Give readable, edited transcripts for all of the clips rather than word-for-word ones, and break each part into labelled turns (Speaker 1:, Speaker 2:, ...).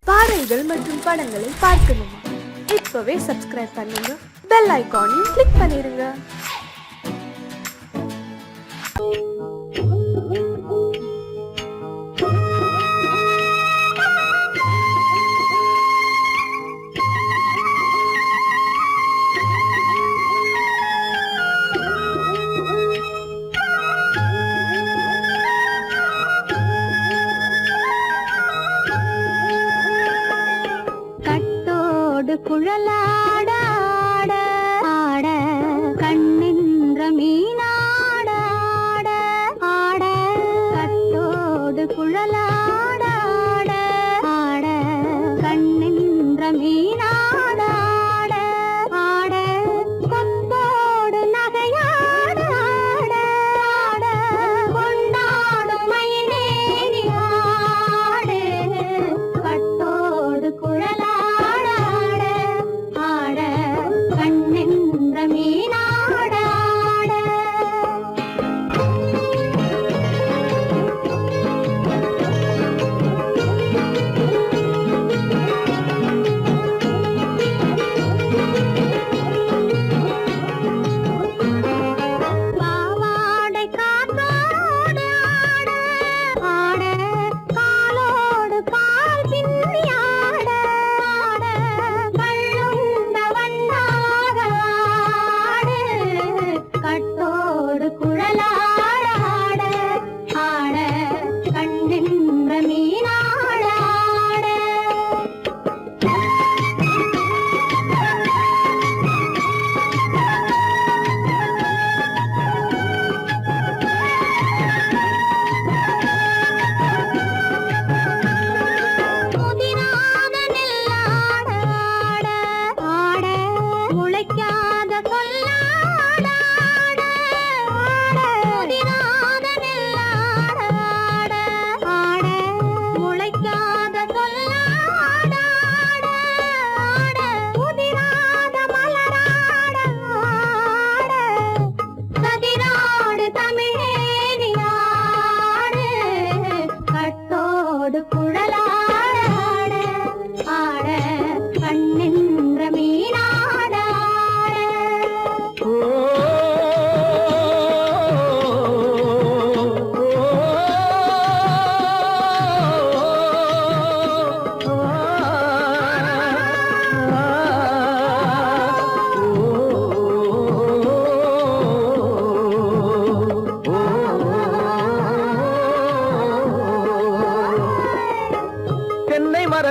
Speaker 1: பாடல்கள் மற்றும் படங்களை பார்க்கணுமா? இப்பவே சப்ஸ்கிரைப் பண்ணுங்க, பெல் ஐகானையும் கிளிக் பண்ணிருங்க.
Speaker 2: குழலாட ஆட ஆட கண்ணின்ற மீனாட ஆட ஆட கட்டோடு குழலாட ஆட ஆட கண்ணின்ற மீனாட ஆட ஆட கொம்போடு நகையாட ஆட ஆட கொண்டாடும் மயிலேறி ஆடு கட்டோடு குழலாட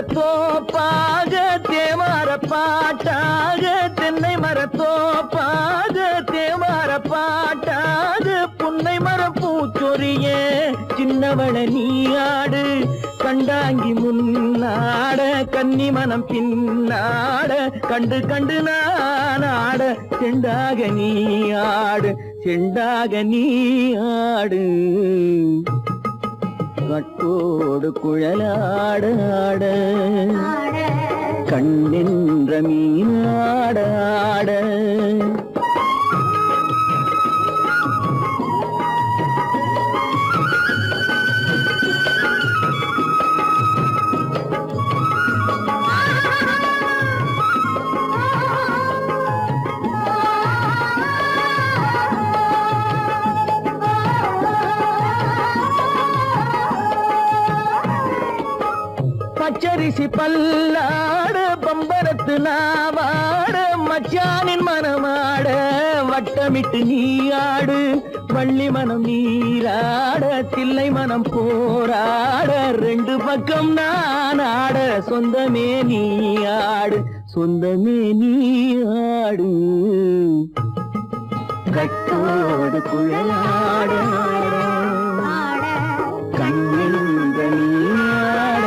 Speaker 3: மரத்தோப்பாக தேமார பாட்டாக தென்னை மரத்தோப்பாக தேமார பாட்டாக புன்னை மரப்பூச்சொரிய சின்னவள நீயாடு கண்டாங்கி முன்னாட கன்னி மனம் பின்னாட கண்டு கண்டு நானாட செண்டாக நீயாடு செண்டாக நீயாடு கட்டோடு குழலாட கண்ணின்ற மீனாட பச்சரிசி பல்லாட பம்பரத்து நாவாட மச்சானின் மனமாட வட்டமிட்டு நீயாடு வள்ளி மனம் நீராட தில்லை மனம் போராட ரெண்டு பக்கம் நான் ஆட சொந்தமே நீயாடு சொந்தமே நீயாடு கட்டோடு குழலாட கண்ணின்ற நீயாட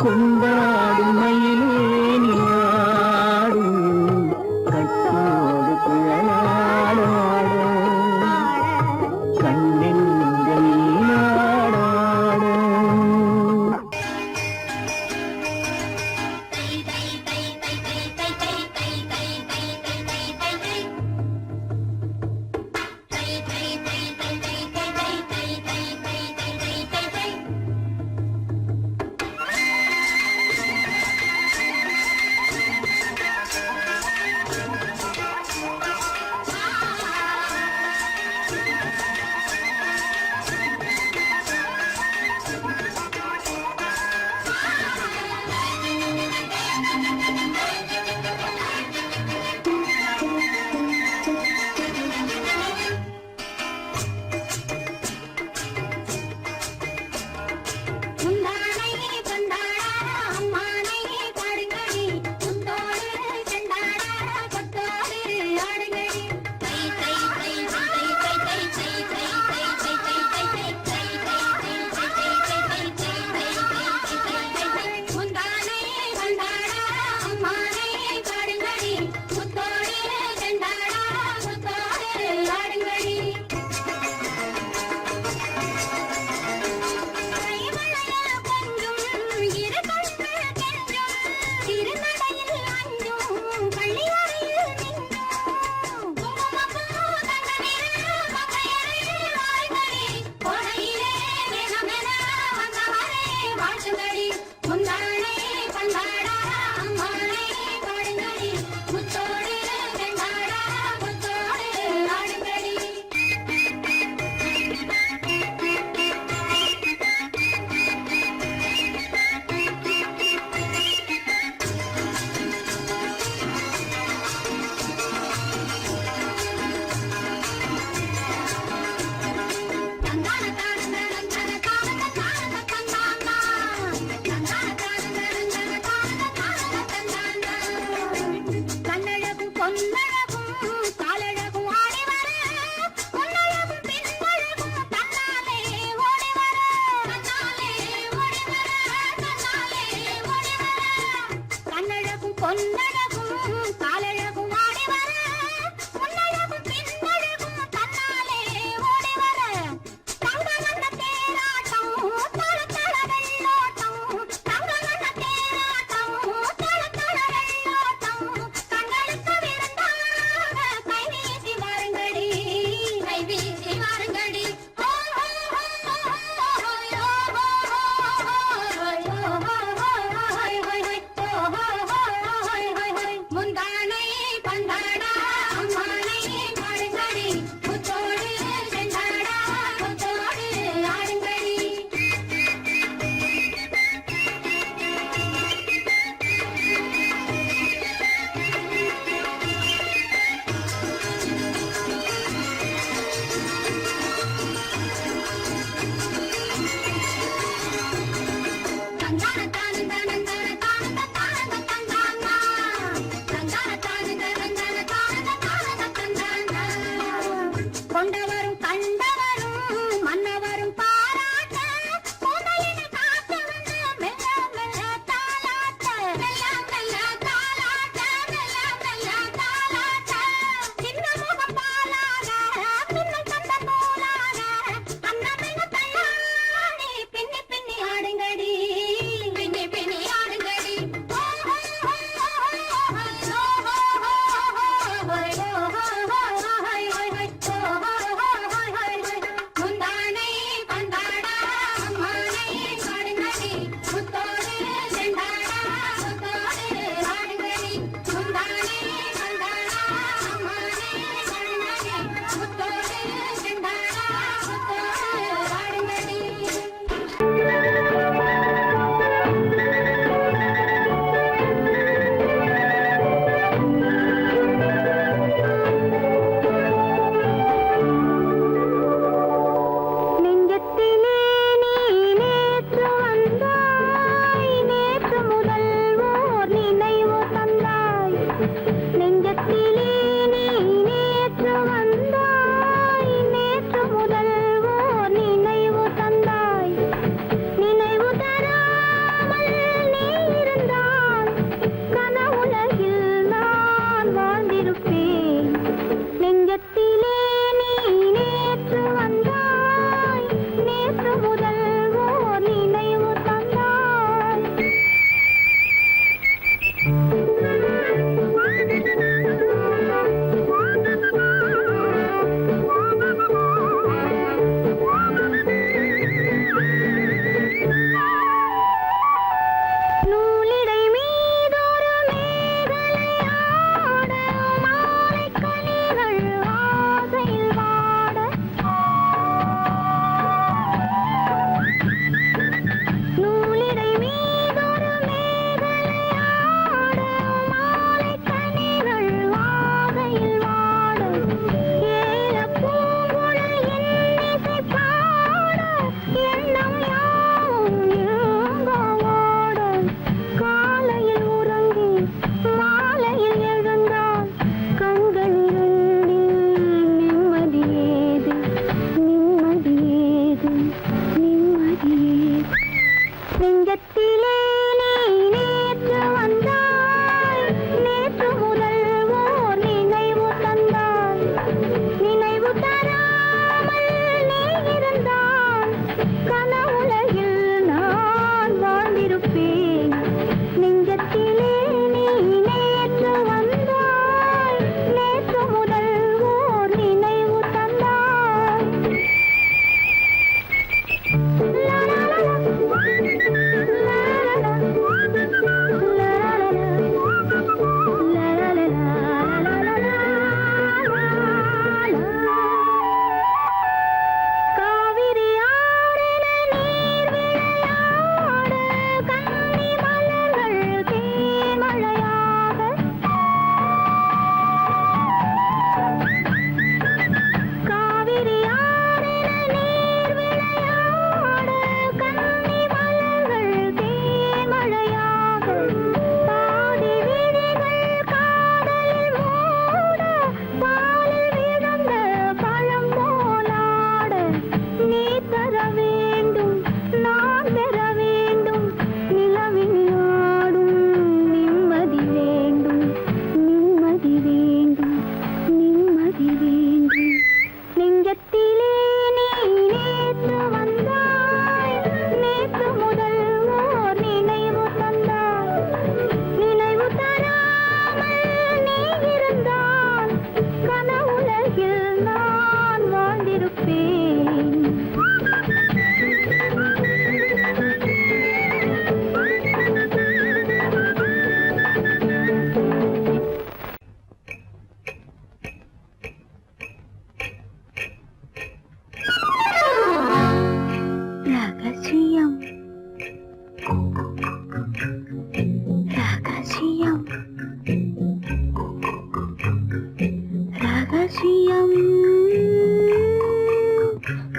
Speaker 3: கொண்டாடு மயிலே நீயாடு கட்டோடு குழலாட கண்ணின்ற நீயாட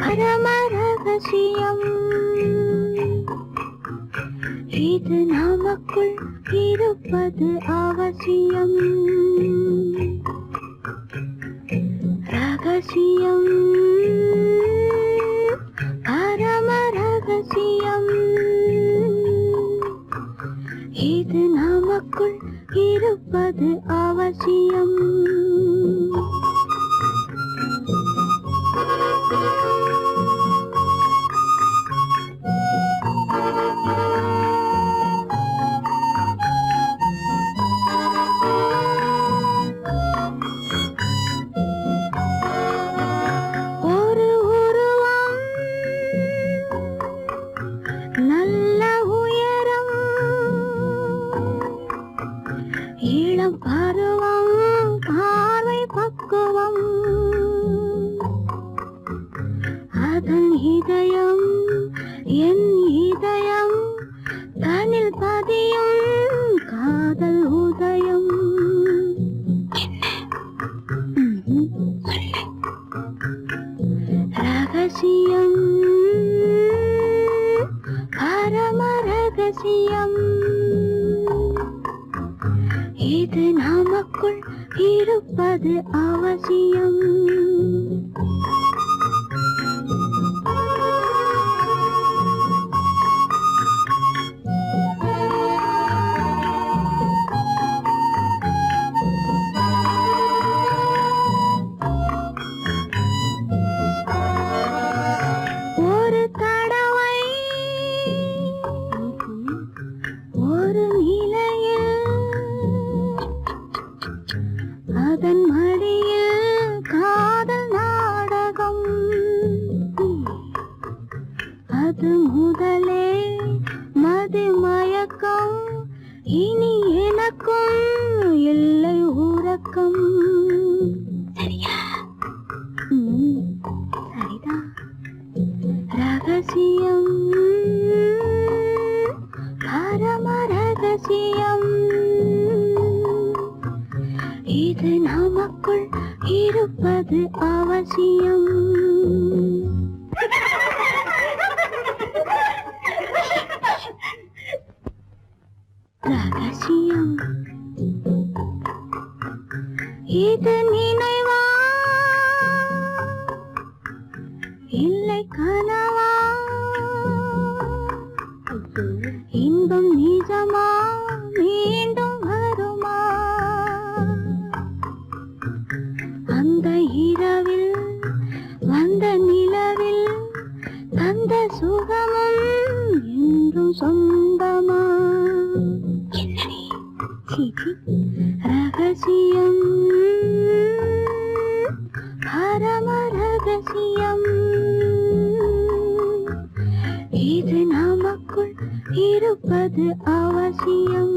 Speaker 2: பரம ரகசியம் இது நமக்குள் இருப்பது அவசியம். ரகசியம் பரம ரகசியம் இது நமக்குள் இருப்பது அவசியம். ஒரு உருவம் நல்ல உயரம் இளம் பருவம் பார்வை பக்குவம் அதன் இதயம் என் இதயம் தனில் பதியும் காதல் உதயம். ரகசியம் பரம ரகசியம் இது நமக்குள் இருப்பது அவசியம். ஒரு தடவை ஒரு நிலையில் அதன் மடியில் காதல் நாடகம் அது முதலே மது மயக்கம் இனி எனக்கும் இல்லை உறக்கம். சரியா? சரிதான். ரகசியம் பரம ரகசியம் இது நமக்குள் இருப்பது அவசியம். ரகசியம் இது நினைவா இல்லை கனவா இன்பம் நிஜமா மீண்டும் வருமா அந்த இரவில் வந்த நிலவில் தந்த சுகமும் என்றும் சொந்தமா. ரகசியம் பரம ரகசியம் இது நமக்குள் இருப்பது அவசியம்.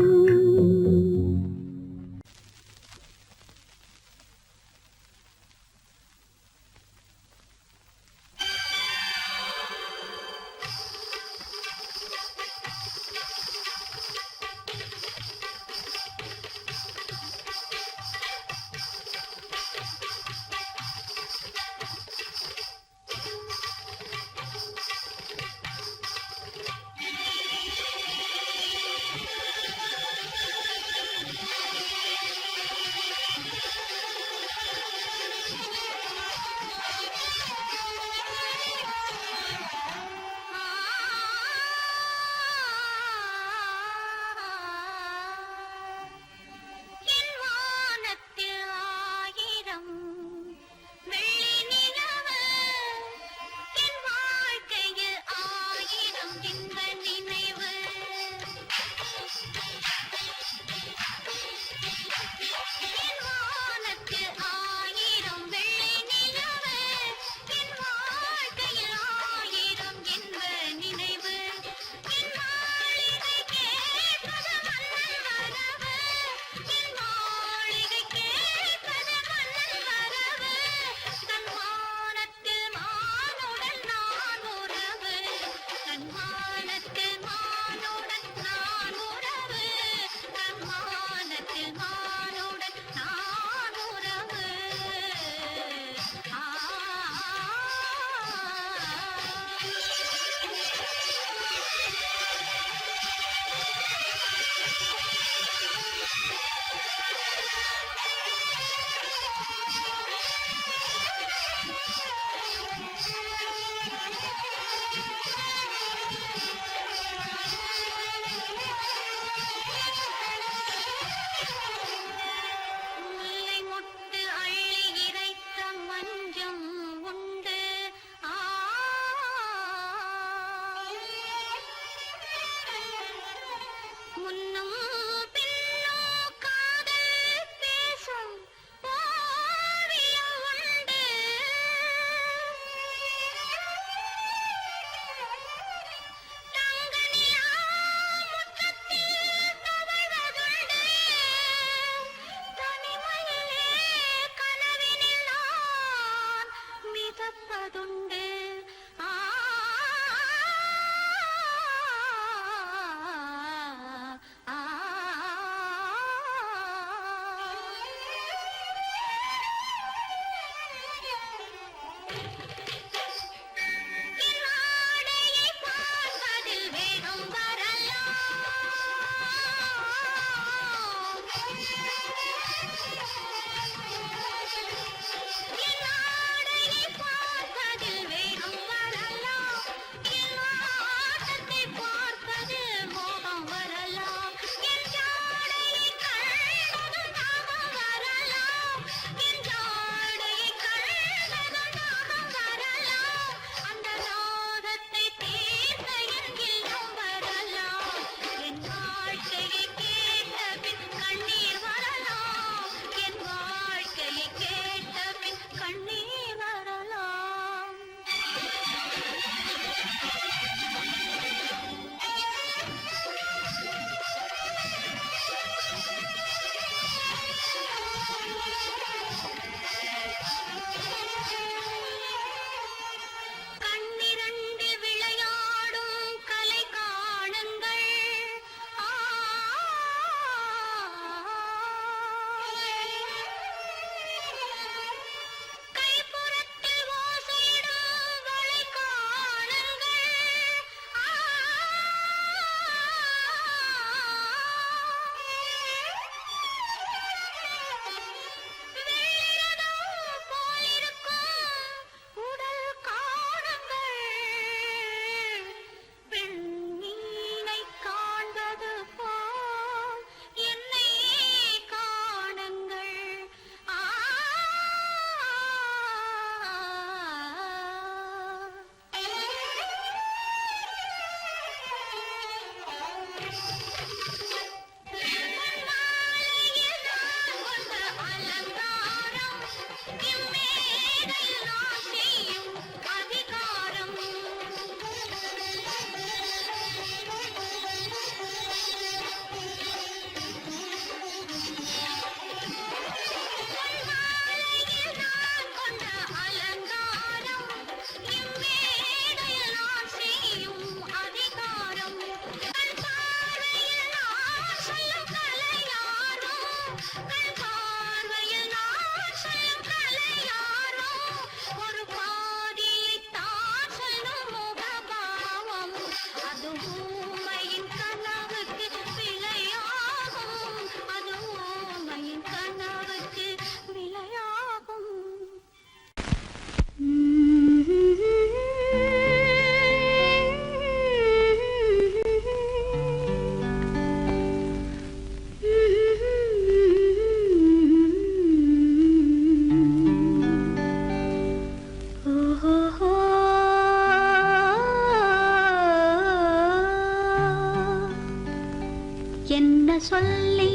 Speaker 2: சொல்லி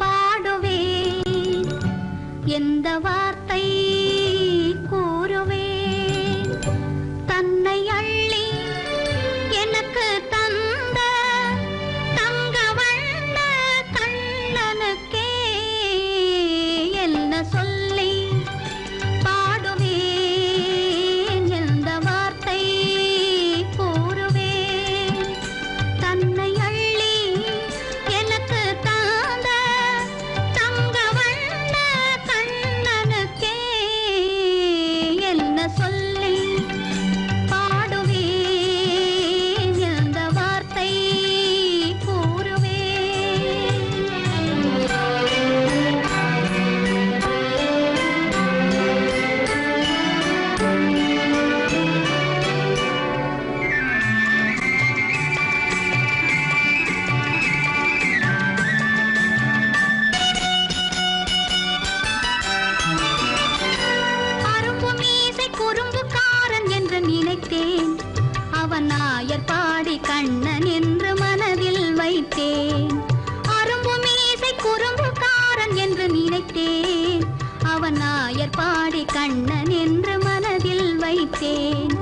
Speaker 2: பாடுவேன், எந்த வார்த்தை கூறுவேன். தன்னை அள்ளி எனக்கு தந்த தங்க வண்ண கண்ணனுக்கே என்ன சொல்லி பாடுவேன், எந்த வார்த்தை கூறுவேன். தன்னை அள்ளி எனக்கு தந்த தங்க வண்ண கண்ணனுக்கே என்ன சொல்லி பாடுவேன், எந்த வார்த்தை குறும்புக்காரன் என்று நினைத்தேன், அவன் நாயர் பாடி கண்ணன் என்று மனதில் வைத்தேன். அரும்பு மீசை குறும்புக்காரன் என்று நினைத்தேன், அவன் நாயர் பாடி கண்ணன் என்று மனதில் வைத்தேன்.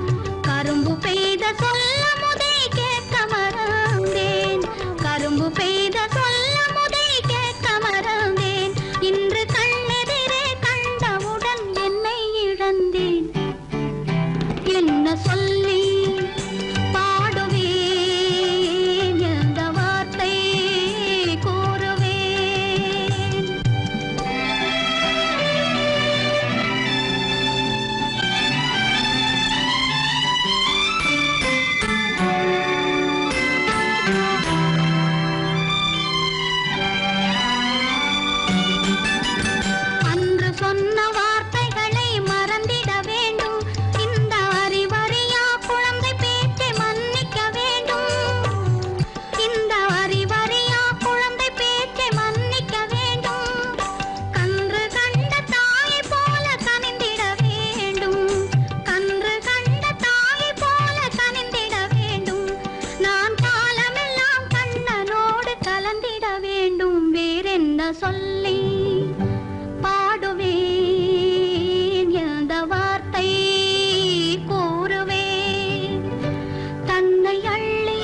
Speaker 2: கரும்பு பெய்த சொல்ல முதை கேட்க மறந்தேன், கரும்பு பெய்த சொல்ல முதை கேட்க மறந்தேன். இன்று கண்ணெதிரே கண்டவுடன் என்னை இழந்தேன். என்ன சொல்லி பாடுவேன், எந்த வார்த்தை கூறுவேன். அன்று சொன்ன வார்த்தைகளை மறந்திட வேண்டும், இந்த அறிவறியா குழந்தை பேச்சை மன்னிக்க வேண்டும். இந்த அறிவறியா குழந்தை பேச்சை மன்னிக்க வேண்டும். கன்று கண்ட தாயை போல கனிந்திட வேண்டும், கன்று கண்ட தாயை போல கனிந்திட வேண்டும். நான் காலமெல்லாம் கண்ணனோடு கலந்திட வேண்டும். வேறென்ன சொல்லி பாடுவேன், எந்த வார்த்தை கூறுவேன். தன்னை அள்ளி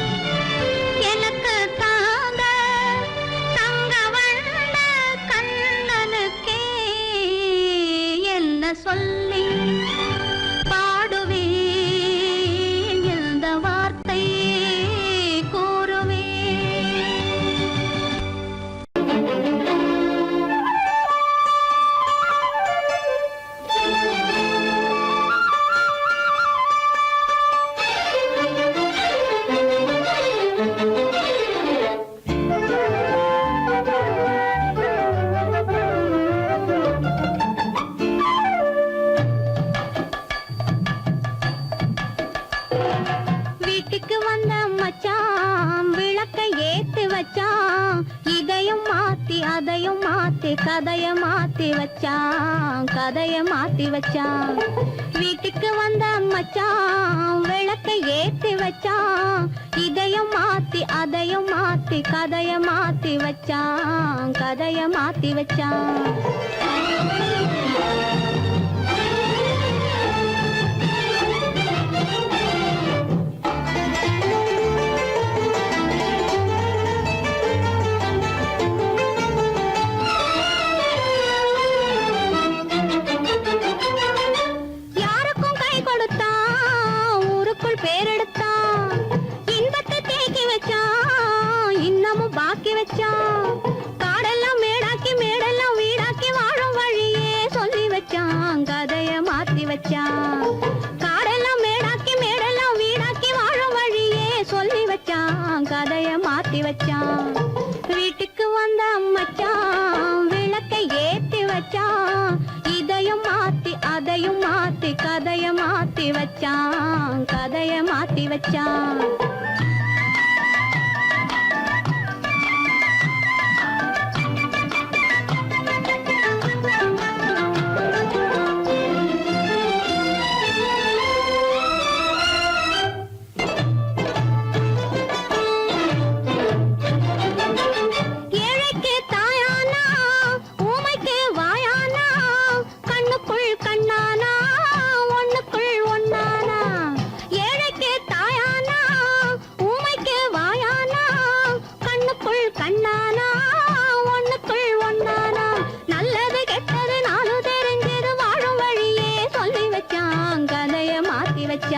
Speaker 2: எனக்கு தாந்த தங்க வண்ண கண்ணனுக்கே என்ன சொல்லி பாடுவேன், எந்த வார்த்தை கூறுவேன். வீட்டுக்கு வந்த மச்சான் விளக்கை ஏத்தி வச்சான், இதையும் மாத்தி அதையும் மாத்தி கதைய மாத்தி வச்சான், கதைய மாத்தி வச்சான். வீட்டுக்கு வந்த மச்சான் விளக்கை ஏத்தி வச்சான், இதையும் மாத்தி அதையும் மாத்தி கதைய மாத்தி வச்சான், கதைய மாத்தி வச்சான். யாருக்கும் கை கொடுத்தான், ஊருக்குள் பேரெடுத்தான், இன்பத்தை தேக்கி வச்சான், இன்னமும் பாக்கி வச்சான். காடெல்லாம் மேடாக்கி மேடெல்லாம் வீடாக்கி வாழும் வழியே சொல்லி வச்சான், கதைய மாத்தி வச்சான். காடெல்லாம் மேடாக்கி மேடெல்லாம் வீடாக்கி வாழும் வழியே சொல்லி வச்சான், கதைய மாத்தி வச்சான். வீட்டுக்கு வந்த மச்சான் விளக்கை ஏத்தி வச்சான், இதையும் மாத்தி அதையும் மாத்தி கதைய மாத்தி வச்சான், கதைய மாத்தி வச்சான்.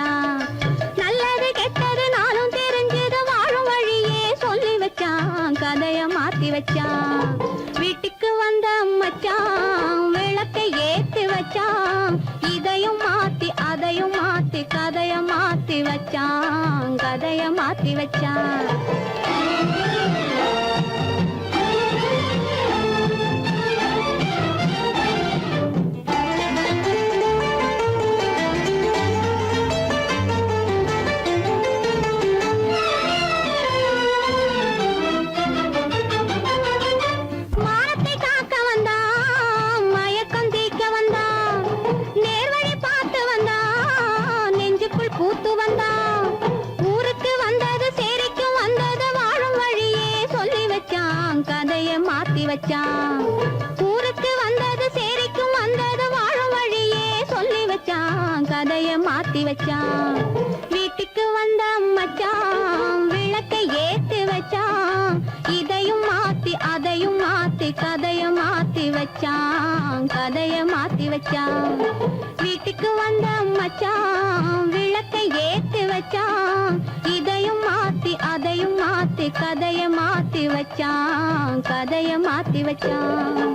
Speaker 2: வச்சான். நல்லது கெட்டது நானும் தெரிஞ்சது வாழும் வழியே சொல்லி வச்சான், கதைய மாத்தி வச்சான். வீட்டுக்கு வந்த மச்சான் விளக்கை ஏத்தி வச்சான், இதையும் மாத்தி அதையும் மாத்தி கதைய மாத்தி வச்சான், கதைய மாத்தி வச்சான். மானத்தை காக்க வந்தான், மயக்கம் தீர்க்க வந்தான், நேர்வழி பார்த்து வந்தான், நெஞ்சுக்குள் பூத்து வந்தான். ஊருக்கு வந்தது சேரிக்கு வந்தது வாழும் வழியே சொல்லி வச்சான், கதையை மாத்தி வச்சான். ஊருக்கு வந்தது சேரிக்கும் வந்தது வாழும் வழியே சொல்லி வச்சான், கதையை மாத்தி வச்சான். வீட்டுக்கு வந்த மச்சான் விளக்கை ஏத்தி வச்சான், இதையும் மாத்தி அதையும் மாத்தி கதைய மாத்தி வச்சான், கதைய மாத்தி வச்சான். வீட்டுக்கு வந்த மச்சான் விளக்கை ஏத்தி வச்சான், இதையும் மாத்தி அதையும் மாத்தி கதைய மாத்தி வச்சான், கதைய மாத்தி வச்சான்.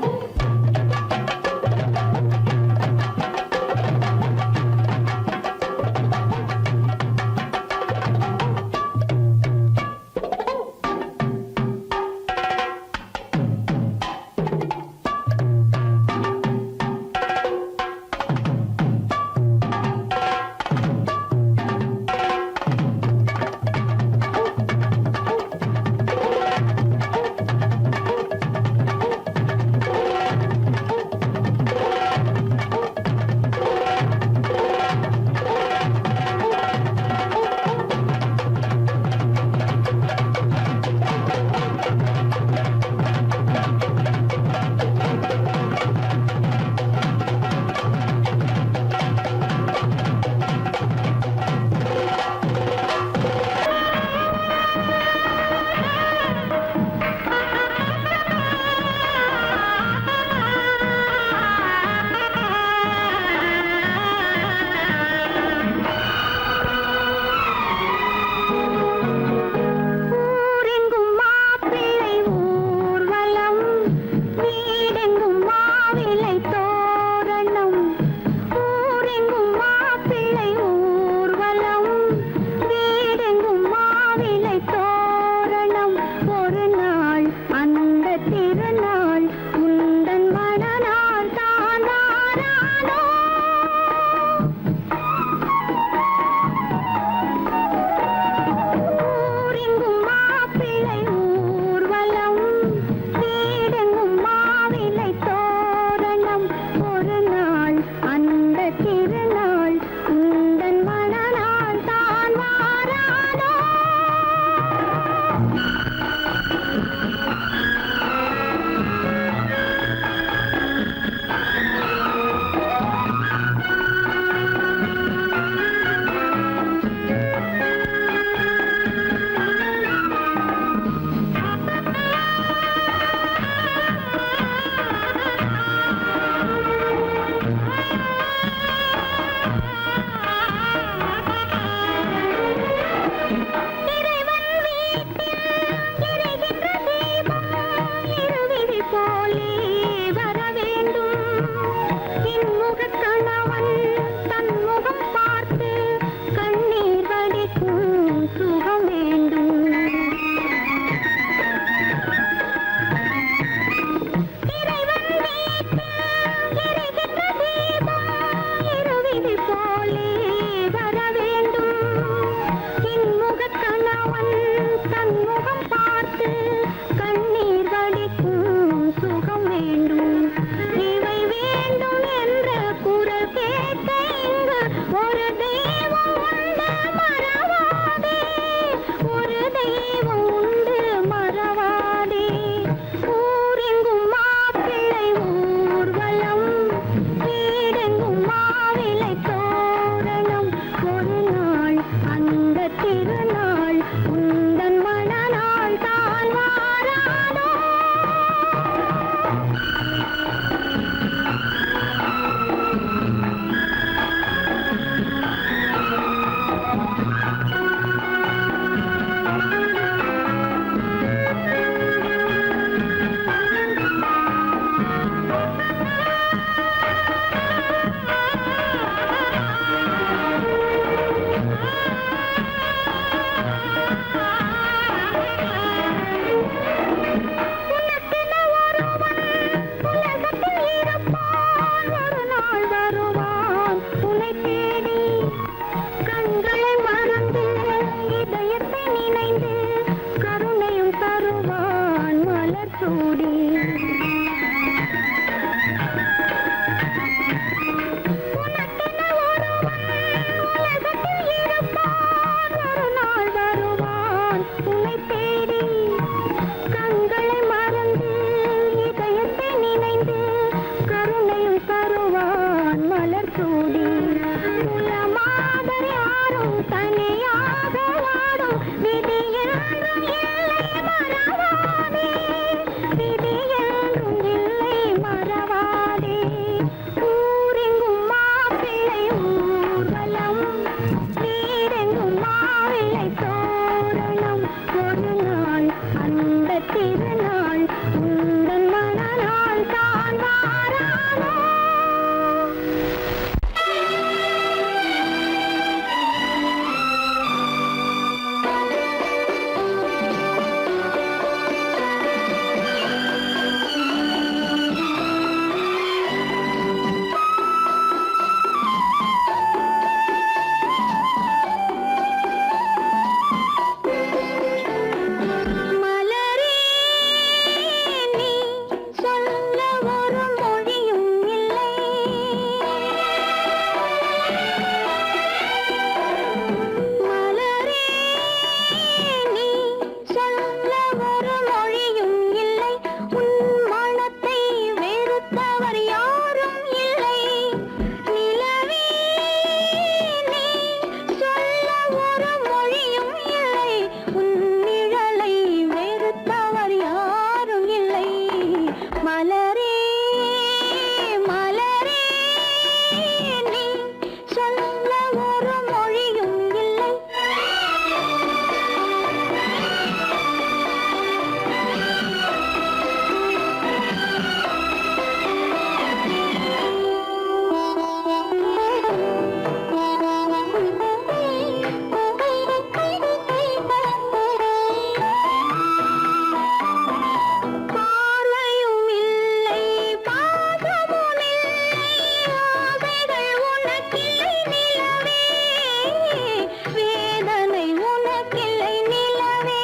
Speaker 2: வேதனை உனக்கில்லை நிலவே.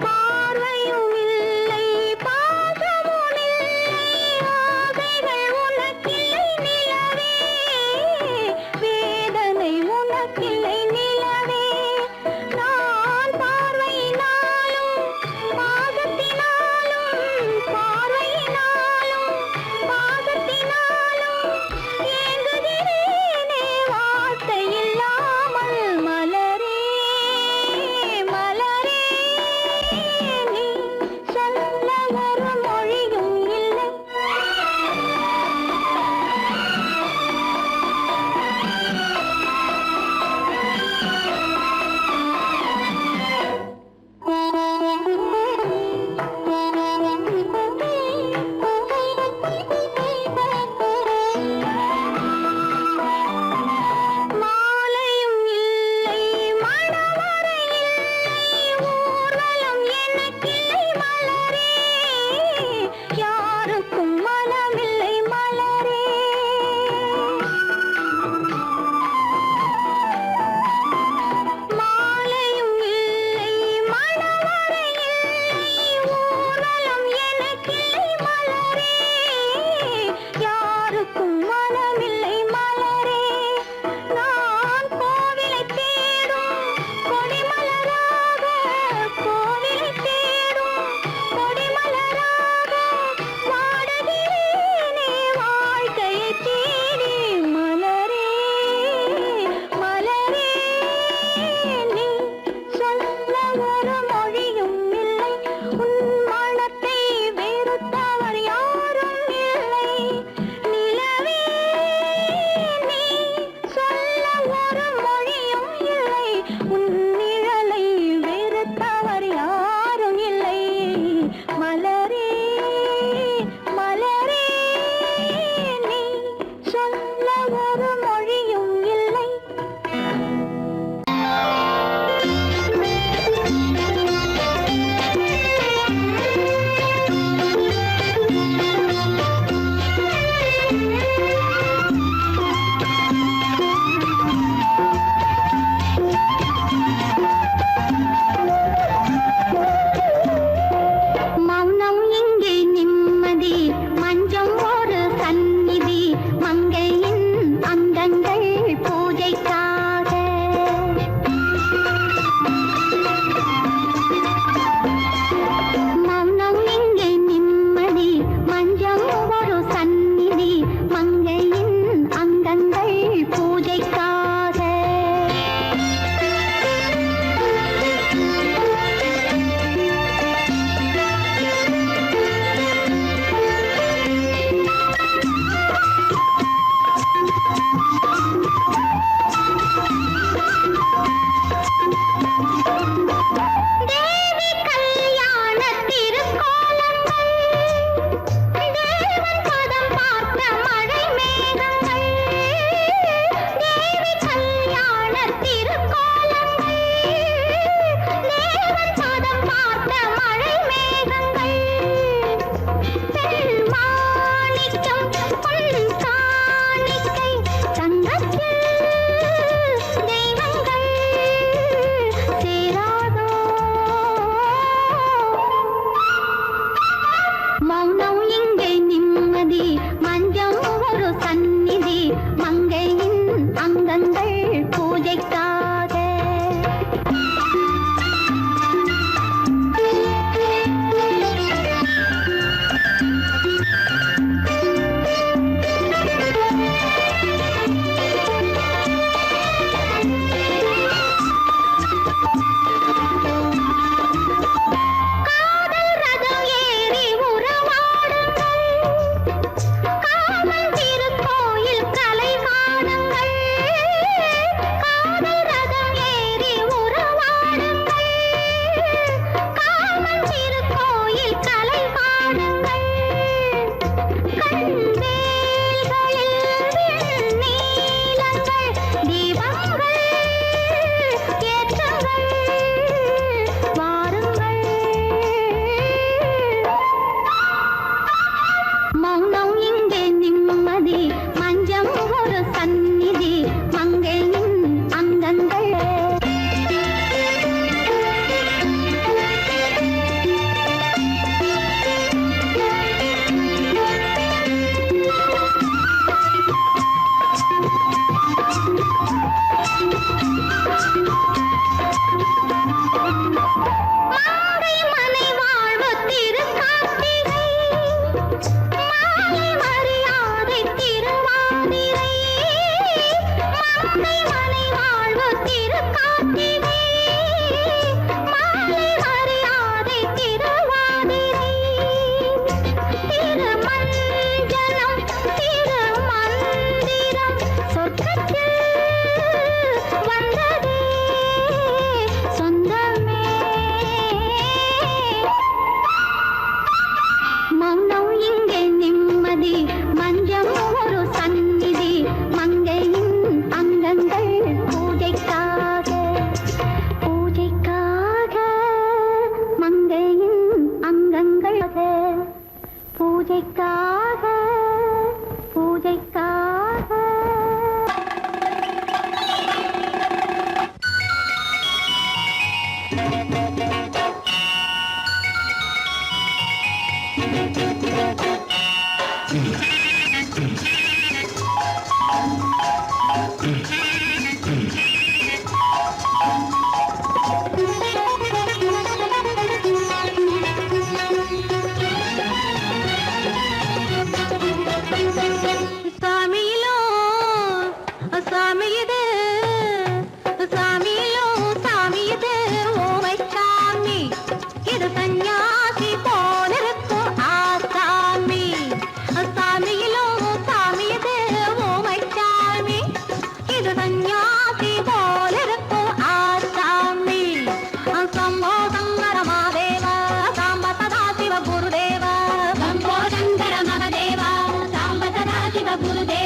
Speaker 2: பார்வையும் இல்லை பாசமும் இல்லை ஆசைகள் உனக்கில்லை நிலவே. வேதனை உனக்கில்லை நிலவே. நான் பார்வையினாலும் பாசத்தினாலும் பார்வையினாலும் பாசத்தினாலும்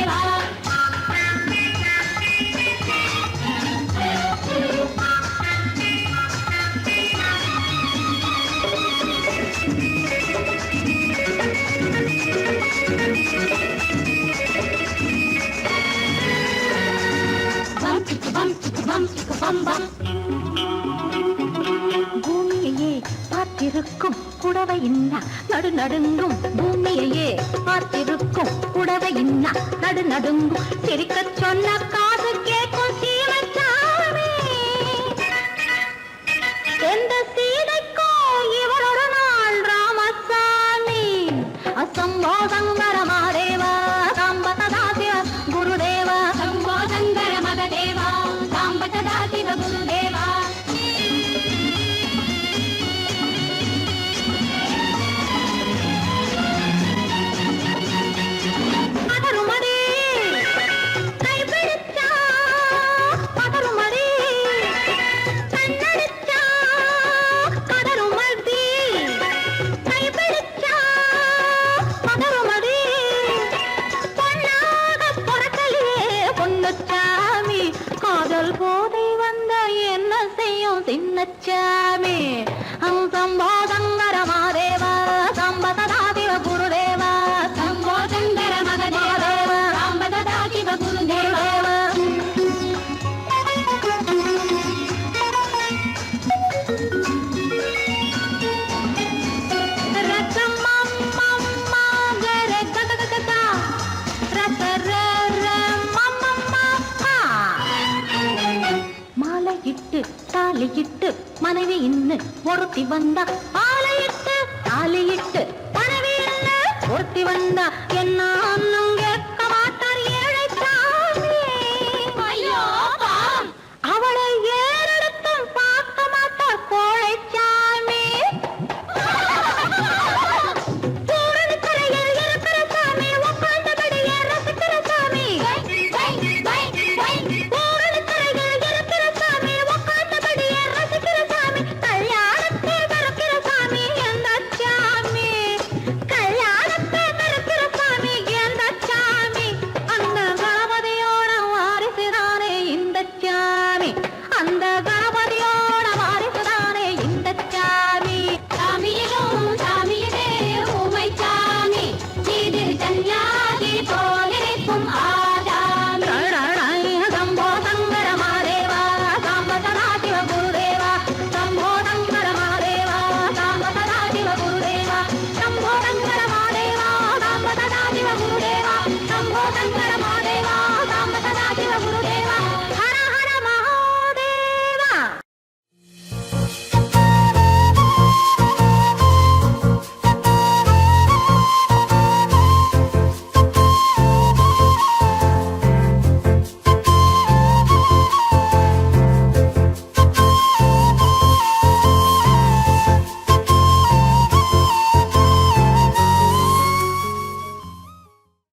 Speaker 2: மகதேவா பூமியையே பார்த்திருக்கும் புடவை இன்னா நடு நடுங்கும் பூமியையே பார்த்திருக்கும் புடவை இன்னா நடு நடுங்கும் சிரிக்க சொன்ன காது கேட்கும் சீமச்சாமி எந்த சீதைக்கோ இவளோட நாள் ராமசாமி அசம்போ சங்கர மகாதேவா சாம்பதா சிவ குருதேவா சம்போ சங்கர மகதேவா சாம்பதா சிவ குருதேவா பதறுமடி கைப்பிடிச்சா பதறுமடி கண்ணடிச்சா பதறுமடி கைப்பிடிச்சா பதறுமடி பொன்னாக பொறக்கலையே பொன்னுச்சாமி காதல் போதை வந்த என்ன செய்யும் சின்னச்சாமி சம்போ சங்கர மகாதேவா சம்பதா சிவ குருதேவா சம்போ சங்கர மகதேவா சம்பதா சிவ குருதேவா மாலையிட்டு தாலியிட்டு மனைவி இன்னு ஒருத்தி வந்தா மாலையிட்டு தாலியிட்டு மனைவி இன்னு ஒருத்தி வந்தா என்ன